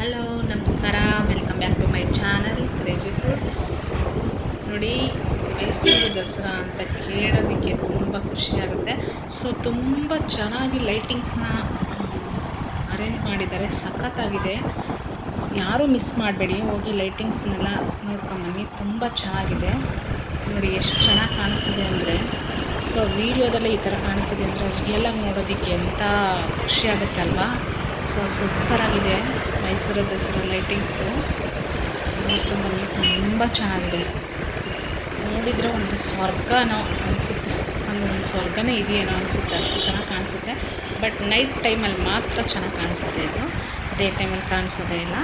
Hello ನಮಸ್ಕಾರ, welcome back to my channel crazy foods. ನೋಡಿ, ಮೈಸೂರು ದಸರಾ ಅಂತ ಕೇಳೋದಕ್ಕೆ ತುಂಬ ಖುಷಿಯಾಗುತ್ತೆ. ಸೊ ತುಂಬ ಚೆನ್ನಾಗಿ ಲೈಟಿಂಗ್ಸ್ನ ಅರೇಂಜ್ ಮಾಡಿದ್ದಾರೆ, ಸಖತ್ತಾಗಿದೆ. ಯಾರೂ ಮಿಸ್ ಮಾಡಬೇಡಿ, ಹೋಗಿ ಲೈಟಿಂಗ್ಸ್ನೆಲ್ಲ ನೋಡ್ಕೊಂಬನ್ನಿ. ತುಂಬ ಚೆನ್ನಾಗಿದೆ ನೋಡಿ, ಎಷ್ಟು ಚೆನ್ನಾಗಿ ಕಾಣಿಸ್ತಿದೆ ಅಂದರೆ. ಸೊ ವೀಡಿಯೋದಲ್ಲೇ ಈ ಥರ ಕಾಣಿಸ್ತಿದೆ ಅಂದರೆ ರಿಯಲಾಗಿ ನೋಡೋದಕ್ಕೆ ಎಂಥ ಖುಷಿಯಾಗುತ್ತೆ ಅಲ್ವಾ. ಸೊ ಸೂಪರಾಗಿದೆ ಮೈಸೂರು ದಸರಾ ಲೈಟಿಂಗ್ಸು. ನೋಡ್ಕೊಂಡ್ಬನ್ನಿ, ತುಂಬ ಚೆನ್ನಾಗಿದೆ. ನೋಡಿದರೆ ಒಂದು ಸ್ವರ್ಗನೋ ಅನಿಸುತ್ತೆ, ಅಲ್ಲೊಂದು ಸ್ವರ್ಗನೇ ಇದೆಯೇನೋ ಅನಿಸುತ್ತೆ, ಅಷ್ಟು ಚೆನ್ನಾಗಿ ಕಾಣಿಸುತ್ತೆ. ಬಟ್ ನೈಟ್ ಟೈಮಲ್ಲಿ ಮಾತ್ರ ಚೆನ್ನಾಗಿ ಕಾಣಿಸುತ್ತೆ, ಇದು ಡೇ ಟೈಮಲ್ಲಿ ಕಾಣಿಸೋದೇ ಇಲ್ಲ.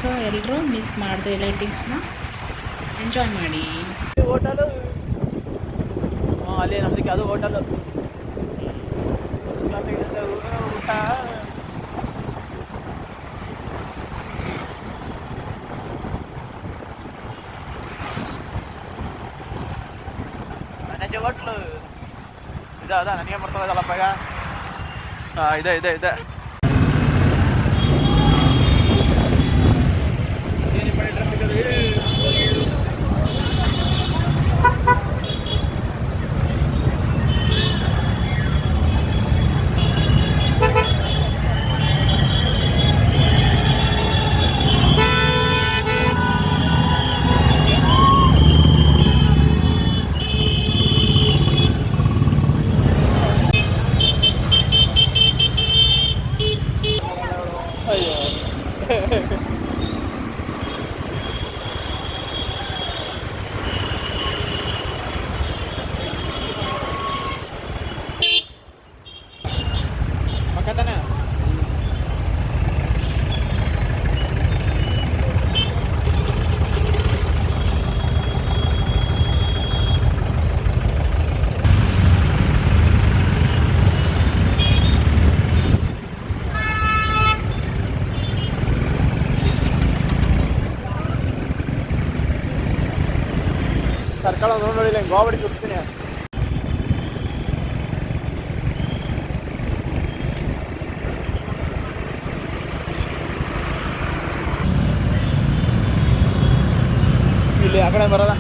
ಸೊ ಎಲ್ಲರೂ ಮಿಸ್ ಮಾಡಿದೆ ಲೈಟಿಂಗ್ಸ್ನ ಎಂಜಾಯ್ ಮಾಡಿ. ಹೋಟೆಲು ಅಲ್ಲೇ ನಮ್ಮದಕ್ಕೆ ಅದು ಹೋಟೆಲು ಊಟ. ನನಗೆ ಹೋಟ್ಲು ಅದ ನನಗೆ ಬರ್ತದಲ್ಲಪ್ಪ ಈಗ. ಇದೆ ಇದೆ ಇದೆ ಸರ್ಕಲ್ ನೋಡಿಲ್ಲ, ಗೋಬಡಿ ಸುತ್ತೀನಿ. ಇಲ್ಲಿ ಆ ಕಡೆ ಬರೋದ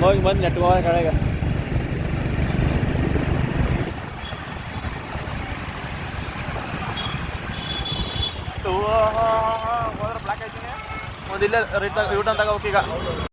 ಹೋಗಿ ಬಂದು ನೆಟ್ಗೆ ಹೋಗೋದು ಕಡೆಗೆ. ಹೋದ್ರೆ ಬ್ಲಾಕ್ ಆಯ್ತೀನಿ, ಒಂದಿಲ್ಲೇ ಯೂಟರ್ನ್ ತಗೋಬೇಕು ಈಗ.